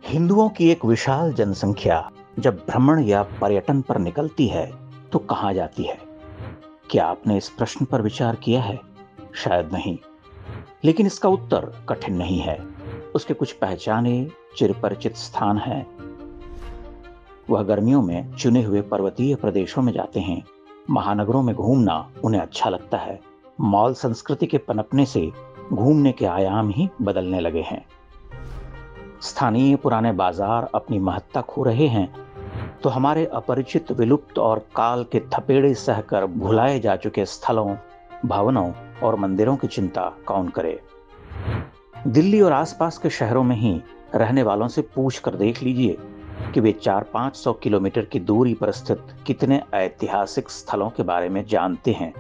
हिंदुओं की एक विशाल जनसंख्या जब भ्रमण या पर्यटन पर निकलती है तो कहाँ जाती है? क्या आपने इस प्रश्न पर विचार किया है? शायद नहीं, लेकिन इसका उत्तर कठिन नहीं है। उसके कुछ पहचाने चिरपरिचित स्थान हैं। वह गर्मियों में चुने हुए पर्वतीय प्रदेशों में जाते हैं। महानगरों में घूमना उन्हें अच्छा लगता है। मॉल संस्कृति के पनपने से घूमने के आयाम ही बदलने लगे हैं। स्थानीय पुराने बाजार अपनी महत्ता खो रहे हैं तो हमारे अपरिचित, विलुप्त और काल के थपेड़े सहकर भुलाए जा चुके स्थलों, भवनों और मंदिरों की चिंता कौन करे? दिल्ली और आसपास के शहरों में ही रहने वालों से पूछ कर देख लीजिए कि वे 400-500 किलोमीटर की दूरी पर स्थित कितने ऐतिहासिक स्थलों के बारे में जानते हैं,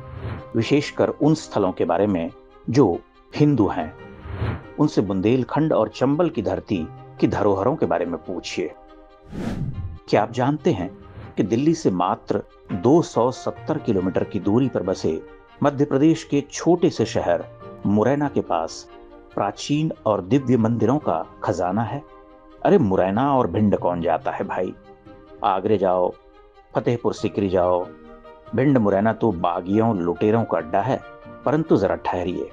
विशेषकर उन स्थलों के बारे में जो हिंदू हैं। उनसे बुंदेलखंड और चंबल की धरती की धरोहरों के बारे में पूछिए। क्या आप जानते हैं कि दिल्ली से मात्र 270 किलोमीटर की दूरी पर बसे मध्य प्रदेश के छोटे से शहर मुरैना के पास प्राचीन और दिव्य मंदिरों का खजाना है? अरे मुरैना और भिंड कौन जाता है भाई? आगरे जाओ, फतेहपुर सीकरी जाओ। भिंड मुरैना तो बागियों लुटेरों का अड्डा है। परंतु जरा ठहरिए।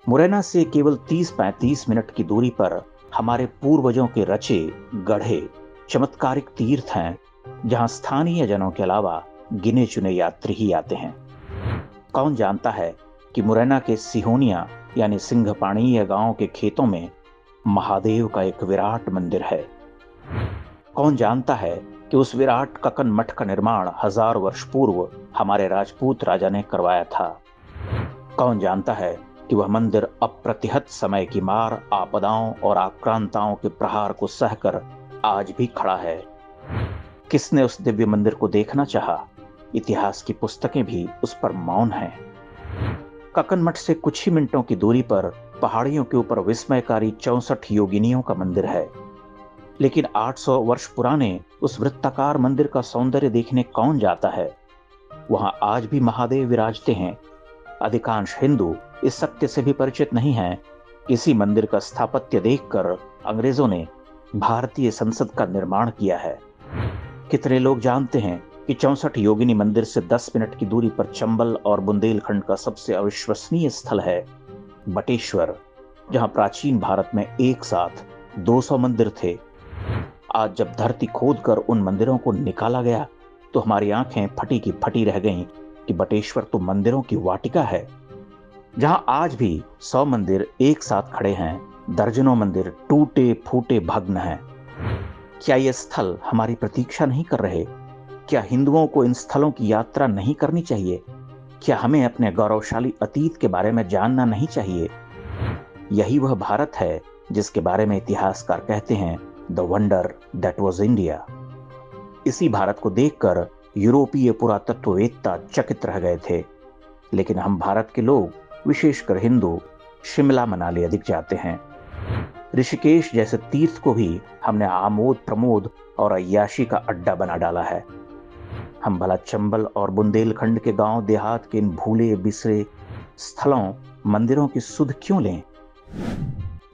मुरैना से केवल 30-35 मिनट की दूरी पर हमारे पूर्वजों के रचे गढ़े चमत्कारिक तीर्थ हैं, जहां स्थानीय जनों के अलावा गिने चुने यात्री ही आते हैं। कौन जानता है कि मुरैना के सिहोनिया यानी सिंघपाणीय गांव के खेतों में महादेव का एक विराट मंदिर है? कौन जानता है कि उस विराट ककन मठ का निर्माण 1000 वर्ष पूर्व हमारे राजपूत राजा ने करवाया था? कौन जानता है कि वह मंदिर अप्रतिहत समय की मार, आपदाओं और आक्रांताओं के प्रहार को सहकर आज भी खड़ा है? किसने उस दिव्य मंदिर को देखना चाहा? इतिहास की पुस्तकें भी उस पर मौन हैं। ककन मठ से कुछ ही मिनटों की दूरी पर पहाड़ियों के ऊपर विस्मयकारी 64 योगिनियों का मंदिर है। लेकिन 800 वर्ष पुराने उस वृत्ताकार मंदिर का सौंदर्य देखने कौन जाता है? वहां आज भी महादेव विराजते हैं। अधिकांश हिंदू इस सत्य से भी परिचित नहीं हैं। इसी मंदिर का स्थापत्य देखकर अंग्रेजों ने भारतीय संसद का निर्माण किया है। कितने लोग जानते हैं कि 64 योगिनी मंदिर से 10 मिनट की दूरी पर चंबल और बुंदेलखंड का सबसे अविश्वसनीय स्थल है बटेश्वर, जहां प्राचीन भारत में एक साथ 200 मंदिर थे। आज जब धरती खोदकर उन मंदिरों को निकाला गया तो हमारी आंखें फटी की फटी रह गईं कि बटेश्वर तो मंदिरों की वाटिका है, जहां आज भी 100 मंदिर एक साथ खड़े हैं। दर्जनों मंदिर टूटे फूटे भग्न हैं। क्या ये स्थल हमारी प्रतीक्षा नहीं कर रहे? क्या हिंदुओं को इन स्थलों की यात्रा नहीं करनी चाहिए? क्या हमें अपने गौरवशाली अतीत के बारे में जानना नहीं चाहिए? यही वह भारत है जिसके बारे में इतिहासकार कहते हैं the wonder that was India. इसी भारत को देखकर यूरोपीय पुरातत्ववेत्ता चकित रह गए थे। लेकिन हम भारत के लोग, विशेषकर हिंदू, शिमला मनाली अधिक जाते हैं। ऋषिकेश जैसे तीर्थ को भी हमने आमोद प्रमोद और अय्याशी का अड्डा बना डाला है। हम भला चंबल और बुंदेलखंड के गांव देहात के इन भूले बिसरे स्थलों, मंदिरों की सुध क्यों लें?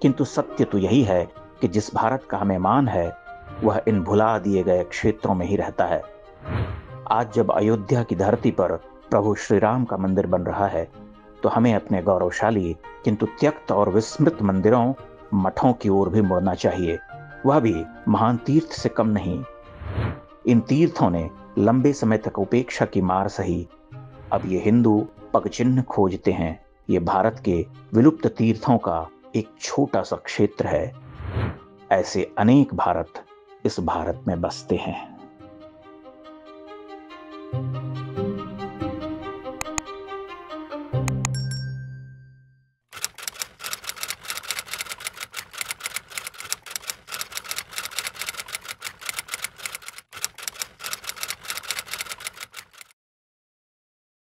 किंतु सत्य तो यही है कि जिस भारत का हमें मान है वह इन भुला दिए गए क्षेत्रों में ही रहता है। आज जब अयोध्या की धरती पर प्रभु श्री राम का मंदिर बन रहा है तो हमें अपने गौरवशाली किंतु त्यक्त और विस्मृत मंदिरों, मठों की ओर भी मुड़ना चाहिए, वह भी महान तीर्थ से कम नहीं। इन तीर्थों ने लंबे समय तक उपेक्षा की मार सही। अब ये हिंदू पगचिन्ह खोजते हैं। ये भारत के विलुप्त तीर्थों का एक छोटा सा क्षेत्र है। ऐसे अनेक भारत इस भारत में बसते हैं।